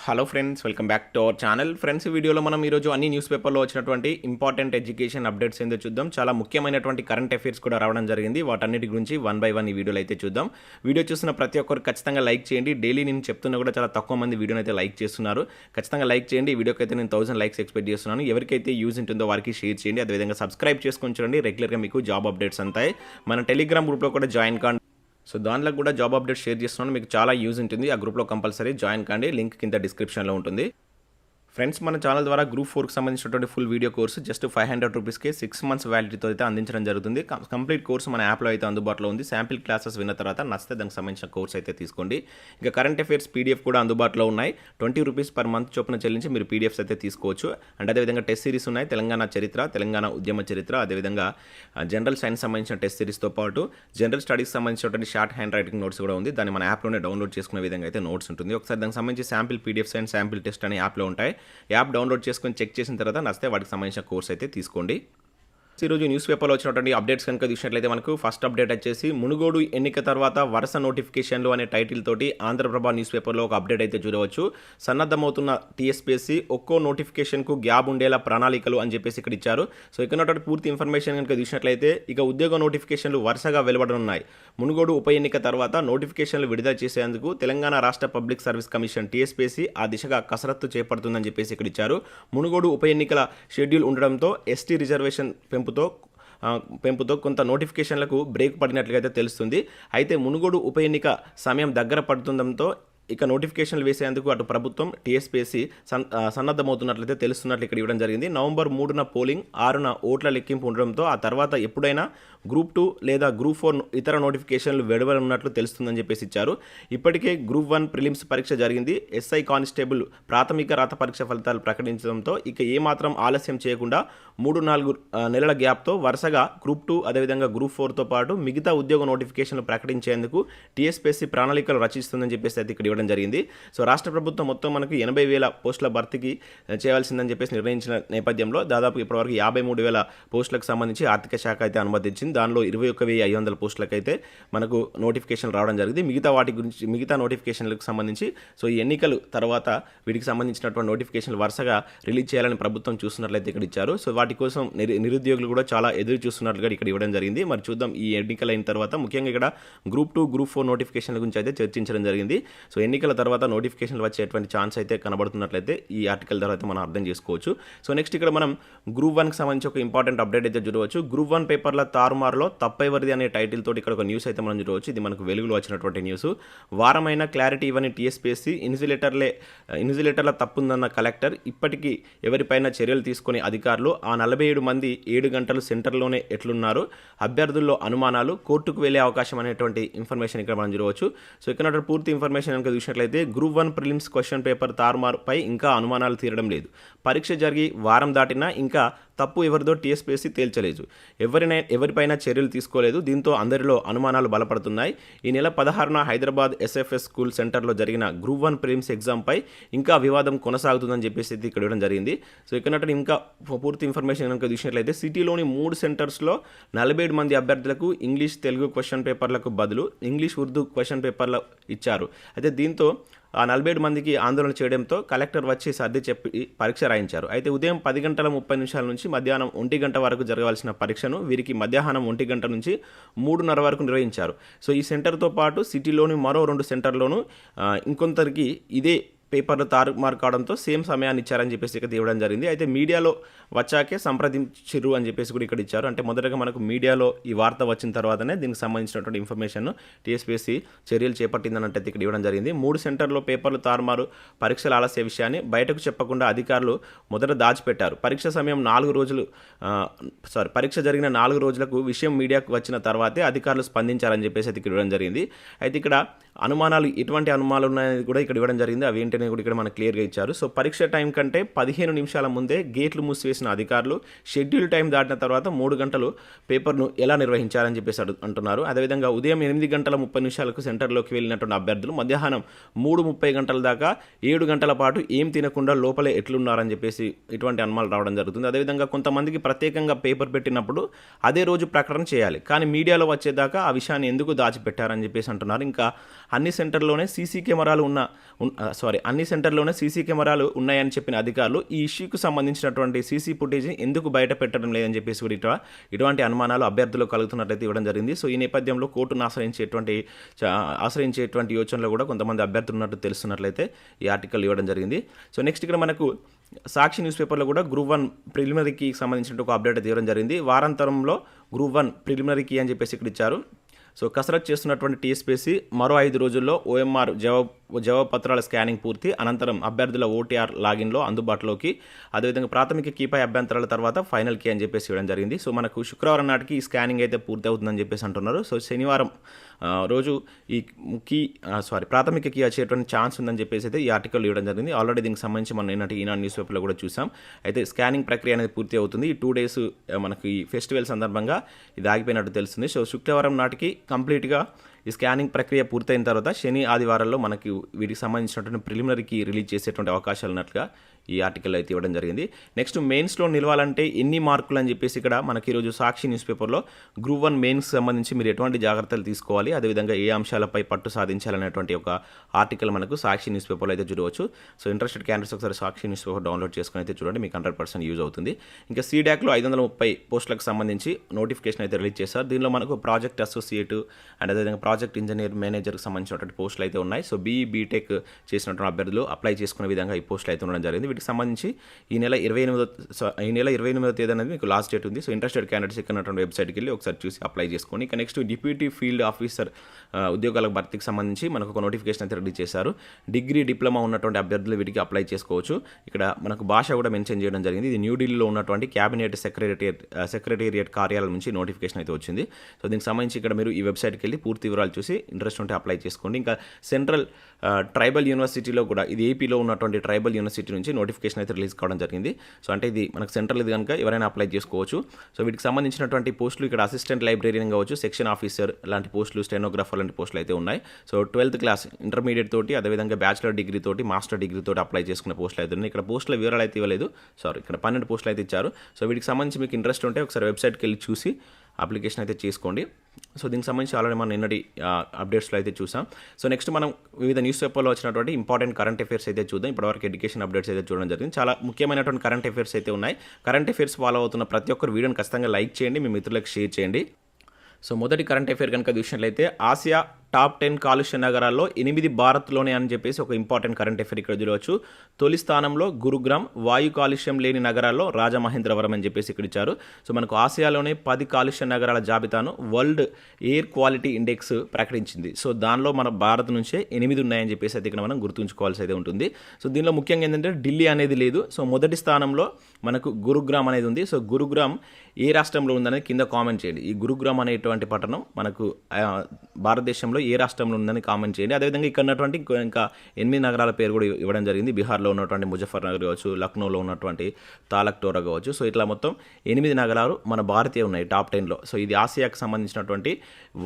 Hello friends, welcome back to our channel. Friends, ఈ వీడియోలో మనం ఈరోజు అన్ని న్యూస్ పేపర్లో వచ్చినటువంటి ఇంపార్టెంట్ ఎడ్యుకేషన్ అప్డేట్స్ ఏందో చూద్దాం. చాలా ముఖ్యమైనటువంటి కరెంట్ అఫైర్స్ కూడా రావడం జరిగింది. వాటన్నిటి గురించి వన్ బై వన్ ఈ వీడియోలో అయితే చూద్దాం. వీడియో చూసిన ప్రతి ఒక్కరు ఖచ్చితంగా లైక్ చేయండి. డైలీ నేను చెప్తున్నా కూడా చాలా తక్కువ మంది వీడియోని అయితే లైక్ చేస్తున్నారు. ఖచ్చితంగా లైక్ చేయండి. ఈ వీడియోకి అయితే నేను 1000 లైక్స్ ఎక్స్పెక్ట్ చేస్తున్నాను. ఎవరికైతే యూజ్ ఉంటుందో వారికి షేర్ చేయండి. అదేవిధంగా సబ్స్క్రైబ్ చేసుకొని చూడండి. రెగ్యులర్గా మీకు జాబ్ అప్డేట్స్ అంతాయి. మన టెలిగ్రామ్ గ్రూప్లో కూడా జాయిన్ కాండి. సో దాంట్లో కూడా జాబ్ అప్డేట్ షేర్ చేస్తున్నాను. మీకు చాలా యూజ్ ఉంటుంది. ఆ గ్రూప్లో కంపల్సరీ జాయిన్ కాండి. లింక్ కింద డిస్క్రిప్షన్లో ఉంటుంది. ఫ్రెండ్స్, మన ఛానల్ ద్వారా గ్రూప్ 4కి సంబంధించినటువంటి ఫుల్ వీడియో కోర్సు జస్ట్ 500 రూపీస్కే 6 months వ్యాలిడిటీతో అయితే అందించడం జరుగుతుంది. కంప్లీట్ కోర్సు మన యాప్లో అయితే అందుబాటులో ఉంది. శాంపిల్ క్లాసెస్ విన్న తర్వాత నచ్చితే దానికి సంబంధించిన కోర్స్ అయితే తీసుకోండి. ఇక కరెంట్ అఫైర్స్ పీడిఎఫ్ కూడా అందుబాటులో ఉన్నాయి. 20 రూపీస్ పర్ మంత్ చొప్పున చెల్లించి మీరు పీడిఎఫ్స్ అయితే తీసుకోవచ్చు. అండ్ అదేవిధంగా టెస్ట్ సిరీస్ ఉన్నాయి. తెలంగాణ చరిత్ర, తెలంగాణ ఉద్యమ చరిత్ర, అదేవిధంగా జనరల్ సైన్స్ సంబంధించిన టెస్ట్ సిరీస్తో పాటు జనరల్ స్టడీస్ సంబంధించినటువంటి షార్ట్ హ్యాండ్ రైటింగ్ నోట్స్ కూడా ఉంది. దాన్ని మన యాప్లోనే డౌన్లోడ్ చేసుకునే విధంగా అయితే నోట్స్ ఉంటుంది. ఒకసారి దానికి సంబంధించి sample PDFs and sample test అనే యాప్లో ఉంటాయి. యాప్ డౌన్లోడ్ చేసుకొని చెక్ చేసిన తర్వాత నచ్చితే వాటికి సంబంధించిన కోర్స్ అయితే తీసుకోండి. ఈరోజు న్యూస్ పేపర్లో వచ్చినటువంటి అప్డేట్స్ కనుక చూసినట్లయితే మనకు ఫస్ట్ అప్డేట్ వచ్చేసి మునుగోడు ఎన్నిక తర్వాత వరుస నోటిఫికేషన్లు అనే టైటిల్ తోటి ఆంధ్రప్రభ న్యూస్ పేపర్లో ఒక అప్డేట్ అయితే చూడవచ్చు. సన్నద్ధమవుతున్న TSPSC ఒక్కో నోటిఫికేషన్కు గ్యాప్ ఉండేలా ప్రణాళికలు అని చెప్పేసి ఇక్కడ ఇచ్చారు. సో ఇక్కడ ఉన్నటువంటి పూర్తి ఇన్ఫర్మేషన్ కనుక చూసినట్లయితే ఇక ఉద్యోగ నోటిఫికేషన్లు వరుసగా వెలువడనున్నాయి. మునుగోడు ఉప ఎన్నిక తర్వాత నోటిఫికేషన్లు విడుదల చేసేందుకు తెలంగాణ రాష్ట్ర పబ్లిక్ సర్వీస్ కమిషన్ TSPSC ఆ దిశగా కసరత్తు చేపడుతుందని చెప్పేసి ఇక్కడ ఇచ్చారు. మునుగోడు ఉప ఎన్నికల షెడ్యూల్ ఉండడంతో ST రిజర్వేషన్ పెంపుతో కొంత నోటిఫికేషన్లకు బ్రేక్ పడినట్లుగా అయితే తెలుస్తుంది. అయితే మునుగోడు ఉప ఎన్నిక సమయం దగ్గర పడుతుండడంతో ఇక నోటిఫికేషన్లు వేసేందుకు అటు ప్రభుత్వం TSPSC సన్నద్ధమవుతున్నట్లయితే తెలుస్తున్నట్లు ఇక్కడ ఇవ్వడం జరిగింది. నవంబర్ 3న పోలింగ్, 6న ఓట్ల లెక్కింపు ఉండడంతో ఆ తర్వాత ఎప్పుడైనా గ్రూప్ 2 లేదా గ్రూప్ 4 ఇతర నోటిఫికేషన్లు వెలువడనున్నట్లు తెలుస్తుందని చెప్పేసి ఇచ్చారు. ఇప్పటికే గ్రూప్ 1 ప్రిలిమ్స్ పరీక్ష జరిగింది. SI కానిస్టేబుల్ ప్రాథమిక రాత పరీక్ష ఫలితాలు ప్రకటించడంతో ఇక ఏమాత్రం ఆలస్యం చేయకుండా 3-4 నెలల గ్యాప్తో వరుసగా గ్రూప్ 2 అదేవిధంగా గ్రూప్ 4తో పాటు మిగతా ఉద్యోగ నోటిఫికేషన్లు ప్రకటించేందుకు TSPSC ప్రణాళికలు రచిస్తుందని చెప్పేసి అయితే ఇక్కడ జరిగింది. సో రాష్ట్ర ప్రభుత్వం మొత్తం మనకు 80,000 పోస్టుల భర్తీకి చేయాల్సిందని చెప్పేసి నిర్ణయించిన నేపథ్యంలో దాదాపు ఇప్పటివరకు 53,000 పోస్టులకు సంబంధించి ఆర్థిక శాఖ అయితే అనుమతించింది. దానిలో 21,500 పోస్టులకు అయితే మనకు నోటిఫికేషన్ రావడం జరిగింది. మిగతా నోటిఫికేషన్లకు సంబంధించి సో ఈ ఎన్నికలు తర్వాత వీటికి సంబంధించినటువంటి నోటిఫికేషన్లు వరుసగా రిలీజ్ చేయాలని ప్రభుత్వం చూస్తున్నట్లయితే ఇక్కడ ఇచ్చారు. సో వాటి కోసం నిరుద్యోగులు కూడా చాలా ఎదురు చూస్తున్నట్లుగా ఇక్కడ ఇవ్వడం జరిగింది. మరి చూద్దాం ఈ ఎన్నికలు అయిన తర్వాత ముఖ్యంగా ఇక్కడ గ్రూప్ 2 గ్రూప్ 4 నోటిఫికేషన్ల గురించి అయితే చర్చించడం జరిగింది. సో ఎన్నికల తర్వాత నోటిఫికేషన్లు వచ్చేటువంటి ఛాన్స్ అయితే కనబడుతున్నట్లయితే ఈ ఆర్టికల్ ద్వారా అయితే మనం అర్థం చేసుకోవచ్చు. సో నెక్స్ట్ ఇక్కడ మనం గ్రూప్ 1కి సంబంధించి ఒక ఇంపార్టెంట్ అప్డేట్ అయితే చూడవచ్చు. గ్రూప్ 1 పేపర్ల తారుమారులో తప్పైవరిది అనే టైటిల్ తోటి ఇక్కడ ఒక న్యూస్ అయితే మనం చూడవచ్చు. ఇది మనకు వెలుగులో వచ్చినటువంటి న్యూస్. వారమైన క్లారిటీ ఇవ్వని TSPSC ఇన్విజిలేటర్ల తప్పుందన్న కలెక్టర్, ఇప్పటికీ ఎవరిపైన చర్యలు తీసుకునే అధికారులు, ఆ 47 మంది 7 గంటలు సెంటర్లోనే ఎట్లున్నారు, అభ్యర్థుల్లో అనుమానాలు, కోర్టుకు వెళ్లే అవకాశం అనేటువంటి ఇన్ఫర్మేషన్ ఇక్కడ మనం చూడవచ్చు. సో ఇక్కడ పూర్తి ఇన్ఫర్మేషన్ కనుక చూసినట్లయితే గ్రూప్ 1 ప్రిలిమ్స్ క్వశ్చన్ పేపర్ తారుమారుపై ఇంకా అనుమానాలు తీరడం లేదు. పరీక్ష జరిగి వారం దాటినా ఇంకా తప్పు ఎవరిదో TSPSC తేల్చలేదు. ఎవరిపైన చర్యలు తీసుకోలేదు. దీంతో అందరిలో అనుమానాలు బలపడుతున్నాయి. ఈ నెల 16న హైదరాబాద్ SFS స్కూల్ సెంటర్లో జరిగిన గ్రూప్ 1 ప్రిలిమ్స్ ఎగ్జామ్పై ఇంకా వివాదం కొనసాగుతుందని చెప్పేసి ఇక్కడ ఇవ్వడం జరిగింది. సో ఇక్కడ ఇంకా పూర్తి ఇన్ఫర్మేషన్ కనుక చూసినట్లయితే సిటీలోని 3 సెంటర్స్లో 47 మంది అభ్యర్థులకు ఇంగ్లీష్ తెలుగు క్వశ్చన్ పేపర్లకు బదులు ఇంగ్లీష్ ఉర్దూ క్వశ్చన్ పేపర్లు ఇచ్చారు. అయితే దీంతో ఆ 47 మందికి ఆందోళన చేయడంతో కలెక్టర్ వచ్చి సర్ది చెప్పి పరీక్ష రాయించారు. అయితే ఉదయం 10:30 నుంచి మధ్యాహ్నం 1 గంట వరకు జరగాల్సిన పరీక్షను వీరికి మధ్యాహ్నం 1 గంట నుంచి 3:30 వరకు నిర్వహించారు. సో ఈ సెంటర్తో పాటు సిటీలోని మరో 2 సెంటర్లోనూ ఇంకొందరికి ఇదే పేపర్లు తారుమారు కావడంతో సేమ్ సమయాన్ని ఇచ్చారని చెప్పేసి ఇక్కడ ఇవ్వడం జరిగింది. అయితే మీడియాలో వచ్చాకే సంప్రదించిరు అని చెప్పేసి కూడా ఇక్కడ ఇచ్చారు. అంటే మొదటగా మనకు మీడియాలో ఈ వార్త వచ్చిన తర్వాతనే దీనికి సంబంధించినటువంటి ఇన్ఫర్మేషన్ TSPSC చర్యలు చేపట్టిందని అంటే ఇక్కడ ఇవ్వడం జరిగింది. 3 సెంటర్లో పేపర్లు తారుమారు, పరీక్షల ఆలస్య విషయాన్ని బయటకు చెప్పకుండా అధికారులు మొదట దాచిపెట్టారు. పరీక్ష జరిగిన 4 రోజులకు విషయం మీడియాకు వచ్చిన తర్వాతే అధికారులు స్పందించారని చెప్పేసి ఇక్కడ ఇవ్వడం జరిగింది. అయితే ఇక్కడ ఎటువంటి అనుమానాలు ఉన్నాయని కూడా ఇక్కడ ఇవ్వడం జరిగింది. అవి ఏంటనే కూడా ఇక్కడ మనకు క్లియర్గా ఇచ్చారు. సో పరీక్ష టైం కంటే 15 నిమిషాల ముందే గేట్లు మూసివేసిన అధికారులు షెడ్యూల్ టైం దాటిన తర్వాత 3 గంటలు పేపర్ను ఎలా నిర్వహించారని చెప్పేసి అంటున్నారు. అదేవిధంగా ఉదయం 8:30 సెంటర్లోకి వెళ్ళినటువంటి అభ్యర్థులు మధ్యాహ్నం 3:30 గంటల దాకా 7 గంటల పాటు ఏం తినకుండా లోపలే ఎట్లున్నారని చెప్పేసి ఇటువంటి అనుమానాలు రావడం జరుగుతుంది. అదేవిధంగా కొంతమందికి ప్రత్యేకంగా పేపర్ పెట్టినప్పుడు అదే రోజు ప్రకటన చేయాలి, కానీ మీడియాలో వచ్చేదాకా ఆ విషయాన్ని ఎందుకు దాచిపెట్టారని చెప్పేసి అంటున్నారు. ఇంకా అన్ని సెంటర్లోనే సీసీ కెమెరాలు అన్ని సెంటర్లోనే సీసీ కెమెరాలు ఉన్నాయని చెప్పిన అధికారులు ఈ ఇష్యూకు సంబంధించినటువంటి సీసీ ఫుటేజ్ని ఎందుకు బయట పెట్టడం లేదని చెప్పేసి కూడా ఇటువంటి అనుమానాలు అభ్యర్థులు కలుగుతున్నట్లయితే ఇవ్వడం జరిగింది. సో ఈ నేపథ్యంలో కోర్టును ఆశ్రయించేటువంటి యోచనలో కూడా కొంతమంది అభ్యర్థులు ఉన్నట్టు తెలుస్తున్నట్లయితే ఈ ఆర్టికల్ ఇవ్వడం జరిగింది. సో నెక్స్ట్ ఇక్కడ మనకు సాక్షి న్యూస్ పేపర్లో కూడా గ్రూప్ 1 ప్రిలిమినరీకి సంబంధించిన ఒక అప్డేట్ ఇవ్వడం జరిగింది. వారాంతరంలో గ్రూప్ 1 ప్రిలిమినరీకి అని చెప్పేసి ఇక్కడ ఇచ్చారు. సో కసరత్ చేస్తున్నటువంటి TSPSC మరో 5 రోజుల్లో OMR జవాబు పత్రాల స్కానింగ్ పూర్తి అనంతరం అభ్యర్థుల OTR లాగిన్లో అందుబాటులోకి, అదేవిధంగా ప్రాథమిక కీపై అభ్యంతరాల తర్వాత ఫైనల్ కీ అని చెప్పేసి ఇవ్వడం జరిగింది. సో మనకు శుక్రవారం నాటికి ఈ స్కానింగ్ అయితే పూర్తి అవుతుందని చెప్పేసి అంటున్నారు. సో శనివారం రోజు ఈ ప్రాథమిక కీ వచ్చేటువంటి ఛాన్స్ ఉందని చెప్పేసి అయితే ఈ ఆర్టికల్ ఇవ్వడం జరిగింది. ఆల్రెడీ దీనికి సంబంధించి మనం నిన్నటి ఈనాడు న్యూస్ పేపర్లో కూడా చూసాం. అయితే స్కానింగ్ ప్రక్రియ అనేది పూర్తి అవుతుంది. ఈ 2 డేస్ మనకి ఈ ఫెస్టివల్ సందర్భంగా ఇది ఆగిపోయినట్టు తెలుస్తుంది. సో శుక్రవారం నాటికి కంప్లీట్గా ఈ స్కానింగ్ ప్రక్రియ పూర్తయిన తర్వాత శని ఆదివారాల్లో మనకి వీటికి సంబంధించినటువంటి ప్రిలిమినరీకి రిలీజ్ చేసేటువంటి అవకాశాలు ఉన్నట్లుగా ఈ ఆర్టికల్ అయితే ఇవ్వడం జరిగింది. నెక్స్ట్ మెయిన్స్లో నిలవాలంటే ఎన్ని మార్కులు అని చెప్పేసి ఇక్కడ మనకి ఈరోజు సాక్షి న్యూస్ పేపర్లో గ్రూప్ 1 మెయిన్స్ సంబంధించి మీరు ఎటువంటి జాగ్రత్తలు తీసుకోవాలి, అదేవిధంగా ఏ అంశాలపై పట్టు సాధించాలనేటువంటి ఒక ఆర్టికల్ మనకు సాక్షి న్యూస్ పేపర్లో అయితే చూడవచ్చు. సో ఇంట్రెస్టెడ్ క్యాండిడేట్స్ ఒకసారి సాక్షి న్యూస్ పేపర్ డౌన్లోడ్ చేసుకుని అయితే చూడండి, మీకు 100% యూజ్ అవుతుంది. ఇంకా CDACలో 530 పోస్టులకు సంబంధించి నోటిఫికేషన్ అయితే రిలీజ్ చేశారు. దీనిలో మనకు ప్రాజెక్ట్ అసోసియేట్ అండ్ అదేవిధంగా ప్రాజెక్ట్ ఇంజనీర్ మేనేజర్కి సంబంధించినటువంటి పోస్టులు అయితే ఉన్నాయి. సో BE.BTech చేసినటువంటి అభ్యర్థులు అప్లై చేసుకునే విధంగా ఈ పోస్టులు అయితే ఉండడం జరిగింది. వీటికి సంబంధించి ఈ నెల 28వ తేదీ అనేది మీకు లాస్ట్ డేట్ ఉంది. సో ఇంట్రెస్టెడ్ క్యాండిడేట్స్ ఇక్కడ వెబ్సైట్కి వెళ్ళి ఒకసారి చూసి అప్లై చేసుకోండి. ఇక నెక్స్ట్ డిప్యూటీ ఫీల్డ్ ఆఫీసర్ ఉద్యోగాల భర్తీకి సంబంధించి మనకు ఒక నోటిఫికేషన్ అయితే రిలీజ్ చేశారు. డిగ్రీ డిప్లొమా ఉన్నటువంటి అభ్యర్థులు వీటికి అప్లై చేసుకోవచ్చు. ఇక్కడ మనకు భాష కూడా మెన్షన్ చేయడం జరిగింది. ఇది న్యూఢిల్లీలో ఉన్నటువంటి క్యాబినెట్ సెక్రటేరియట్ కార్యాలయం నుంచి నోటిఫికేషన్ అయితే వచ్చింది. సో దీనికి సంబంధించి ఇక్కడ మీరు ఈ వెబ్సైట్కి వెళ్ళి పూర్తి వివరాలు చూసి ఇంట్రెస్ట్ ఉంటే అప్లై చేసుకోండి. ఇంకా సెంట్రల్ ట్రైబల్ యూనివర్సిటీలో కూడా ఇది ఏపీలో ఉన్నటువంటి ట్రైబల్ యూనివర్సిటీ నుంచి నోటిఫికేషన్ అయితే రిలీజ్ కావడం జరిగింది. సో అంటే ఇది మనకు సెంట్రల్ ఇది కనుక ఎవరైనా అప్లై చేసుకోవచ్చు. సో వీటికి సంబంధించినటువంటి పోస్టులు ఇక్కడ అసిస్టెంట్ లైబ్రేరియన్ కావచ్చు, సెక్షన్ ఆఫీసర్ లాంటి పోస్టులు, స్టెనోగ్రాఫర్ లాంటి పోస్టులు అయితే ఉన్నాయి. సో 12th క్లాస్ ఇంటర్మీడియట్ తోటి అదేవిధంగా బ్యాచిలర్ డిగ్రీ తోటి మాస్టర్ డిగ్రీ తోటి అప్లై చేసుకునే పోస్టులు అయితే ఉన్నాయి. ఇక్కడ పోస్టుల వివరాలు అయితే ఇవ్వలేదు, ఇక్కడ 12 పోస్టులు అయితే ఇచ్చారు. సో వీటికి సంబంధించి మీకు ఇంట్రెస్ట్ ఉంటే ఒకసారి వెబ్సైట్కి వెళ్ళి చూసి అప్లికేషన్ అయితే చేసుకోండి. సో దీనికి సంబంధించి ఆల్రెడీ మనం నిన్నటి అప్డేట్స్లో అయితే చూసాం. సో నెక్స్ట్ మనం వివిధ న్యూస్ పేపర్లో వచ్చినటువంటి ఇంపార్టెంట్ కరెంట్ అఫేర్స్ అయితే చూద్దాం. ఇప్పటివరకు ఎడ్యుకేషన్ అప్డేట్స్ అయితే చూడడం జరిగింది. చాలా ముఖ్యమైనటువంటి కరెంట్ అఫేర్స్ అయితే ఉన్నాయి. కరెంట్ అఫేర్స్ ఫాలో అవుతున్న ప్రతి ఒక్కరు వీడియోని ఖచ్చితంగా లైక్ చేయండి, మీ మిత్రులకు షేర్ చేయండి. సో మొదటి కరెంట్ అఫేర్ కనుక చూసినట్లయితే ఆసియా టాప్ 10 కాలుష్య నగరాల్లో 8 భారత్లోనే అని చెప్పేసి ఒక ఇంపార్టెంట్ కరెంట్ అఫేర్ ఇక్కడ చూడవచ్చు. తొలి స్థానంలో గురుగ్రామ్, వాయు కాలుష్యం లేని నగరాల్లో రాజమహేంద్రవరం అని చెప్పేసి ఇక్కడ ఇచ్చారు. సో మనకు ఆసియాలోనే 10 కాలుష్య నగరాల జాబితాను వరల్డ్ ఎయిర్ క్వాలిటీ ఇండెక్స్ ప్రకటించింది. సో దానిలో మన భారత్ నుంచే 8 ఉన్నాయని చెప్పేసి అయితే ఇక్కడ మనం గుర్తుంచుకోవాల్సి అయితే ఉంటుంది. సో దీనిలో ముఖ్యంగా ఏంటంటే ఢిల్లీ అనేది లేదు. సో మొదటి స్థానంలో మనకు గురుగ్రామ్ అనేది ఉంది. సో గురుగ్రామ్ ఏ రాష్ట్రంలో ఉందనేది కింద కామెంట్ చేయండి. ఈ గురుగ్రామ్ అనేటువంటి పట్టణం మనకు భారతదేశంలో ఏ రాష్ట్రంలో ఉందని కామెంట్ చేయండి. అదేవిధంగా ఇక్కడ ఉన్నటువంటి ఇంకా 8 నగరాల పేరు కూడా ఇవ్వడం జరిగింది. బీహార్లో ఉన్నటువంటి ముజఫర్నగర్ కావచ్చు, లక్నోలో ఉన్నటువంటి తాలక్టోరా కావచ్చు. సో ఇట్లా మొత్తం 8 నగరాలు మన భారతీయ ఉన్నాయి టాప్ 10లో. సో ఇది ఆసియాకు సంబంధించినటువంటి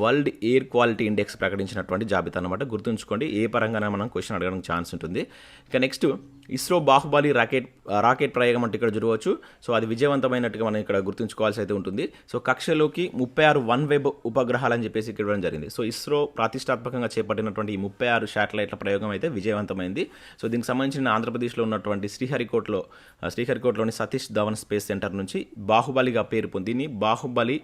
వరల్డ్ ఎయిర్ క్వాలిటీ ఇండెక్స్ ప్రకటించినటువంటి జాబితా అనమాట. గుర్తుంచుకోండి, ఏ పరంగానే మనం క్వశ్చన్ అడగడానికి ఛాన్స్ ఉంటుంది. ఇక నెక్స్ట్ ఇస్రో బాహుబలి రాకెట్ ప్రయోగం అంటే ఇక్కడ చూడవచ్చు. సో అది విజయవంతమైనట్టుగా మనం ఇక్కడ గుర్తుంచుకోవాల్సి అయితే ఉంటుంది. సో కక్షలోకి 36 OneWeb ఉపగ్రహాలు అని చెప్పేసి ఇక్కడ ఇవ్వడం జరిగింది. సో ఇస్రో ప్రతిష్టాత్మకంగా చేపట్టినటువంటి ఈ 36 శాటిలైట్ల ప్రయోగం అయితే విజయవంతమైంది. సో దీనికి సంబంధించిన ఆంధ్రప్రదేశ్లో ఉన్నటువంటి శ్రీహరికోటలోని సతీష్ ధవన్ స్పేస్ సెంటర్ నుంచి బాహుబలిగా పేరు పొంది బాహుబలి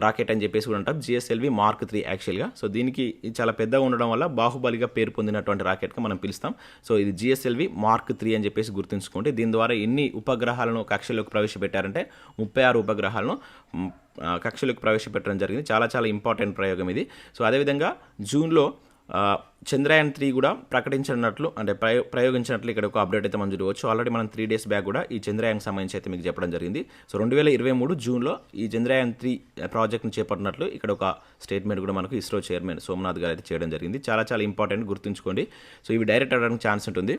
రాకెట్ అని చెప్పేసి కూడా అంటాం. GSLV Mark 3 యాక్చువల్గా. సో దీనికి చాలా పెద్దగా ఉండడం వల్ల బాహుబలిగా పేరు పొందినటువంటి రాకెట్గా మనం పిలుస్తాం. సో ఇది GSLV Mark 3 అని చెప్పేసి గుర్తుంచుకోండి. దీని ద్వారా ఎన్ని ఉపగ్రహాలను కక్షలోకి ప్రవేశపెట్టారంటే 36 ఉపగ్రహాలను కక్షలోకి ప్రవేశపెట్టడం జరిగింది. చాలా చాలా ఇంపార్టెంట్ ప్రయోగం ఇది. సో అదేవిధంగా జూన్లో చంద్రయాన్ 3 కూడా ప్రకటించినట్లు అంటే ప్రయోగించినట్లు ఇక్కడ ఒక అప్డేట్ అయితే మనం చూడవచ్చు. ఆల్రెడీ మనం 3 డేస్ బ్యాక్ కూడా ఈ చంద్రయాన్ సంబంధించి అయితే మీకు చెప్పడం జరిగింది. సో 2023 జూన్లో ఈ చంద్రయాన్ 3 ప్రాజెక్ట్ని చేపట్టినట్లు ఇక్కడ ఒక స్టేట్మెంట్ కూడా మనకు ఇస్రో చైర్మన్ సోమనాథ్ గారు అయితే చేయడం జరిగింది. చాలా చాలా ఇంపార్టెంట్, గుర్తుంచుకోండి. సో ఇవి డైరెక్ట్ అవ్వడానికి ఛాన్స్ ఉంటుంది.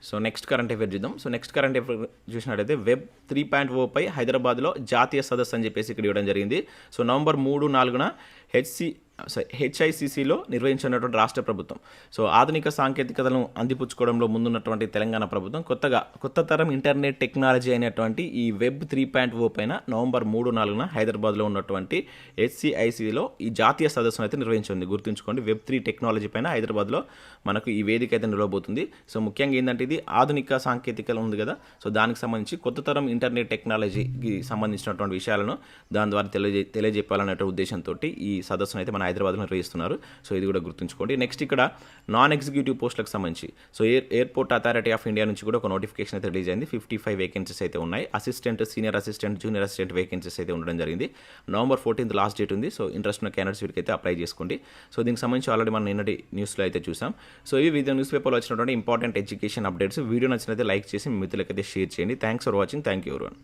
సో నెక్స్ట్ కరెంట్ అఫేర్ చూద్దాం. సో నెక్స్ట్ కరెంట్ అఫేర్ చూసినట్టయితే వెబ్ 3.0పై హైదరాబాద్లో జాతీయ సదస్సు అని చెప్పేసి ఇక్కడ ఇవ్వడం జరిగింది. సో నవంబర్ 3-4 హెచ్ఐసిసిలో నిర్వహించినటువంటి రాష్ట్ర ప్రభుత్వం. సో ఆధునిక సాంకేతికతలను అందిపుచ్చుకోవడంలో ముందున్నటువంటి తెలంగాణ ప్రభుత్వం కొత్త తరం ఇంటర్నెట్ టెక్నాలజీ అయినటువంటి ఈ వెబ్ 3.0 పైన నవంబర్ 3-4 హైదరాబాద్లో ఉన్నటువంటి హెచ్సిఐసిలో ఈ జాతీయ సదస్సును అయితే నిర్వహించింది. గుర్తుంచుకోండి, వెబ్ 3 టెక్నాలజీ పైన హైదరాబాద్లో మనకు ఈ వేదిక అయితే నిలవబోతుంది. సో ముఖ్యంగా ఏంటంటే ఇది ఆధునిక సాంకేతికత ఉంది కదా, సో దానికి సంబంధించి కొత్త తరం ఇంటర్నెట్ టెక్నాలజీకి సంబంధించినటువంటి విషయాలను దాని ద్వారా తెలియజెప్పాలనే ఉద్దేశంతో ఈ సదస్సును అయితే మన హైదరాబాద్లో నిర్వహిస్తున్నారు. సో ఇది కూడా గుర్తుంచుకోండి. నెక్స్ట్ ఇక్కడ నాన్ ఎగ్జిక్యూటివ్ పోస్టులకు సంబంధించి so airport authority of India నుంచి కూడా ఒక నోటిఫికేషన్ అయితే రిలీజ్ అయింది. 55 వేకెన్సీస్ అయితే ఉన్నాయి. Assistant, senior assistant, junior assistant vacancies అయితే ఉండడం జరిగింది. నవంబర్ 14 లాస్ట్ డేట్ ఉంది. సో ఇంట్రెస్ట్ ఉన్న క్యాండిడేట్స్ వీరికి అయితే అప్లై చేసుకోండి. సో దీనికి సంబంధించి ఆల్రెడీ మనం నిన్నటి న్యూస్లో అయితే చూసాం. సో ఇవి వివిధ న్యూస్ పేపర్లో వచ్చినటువంటి ఇంపార్టెంట్ ఎడ్యుకేషన్ అప్డేట్స్. వీడియో నచ్చినైతే లైక్ చేసి మీ మిత్రులకైతే షేర్ చేయండి. Thanks for watching. Thank you everyone.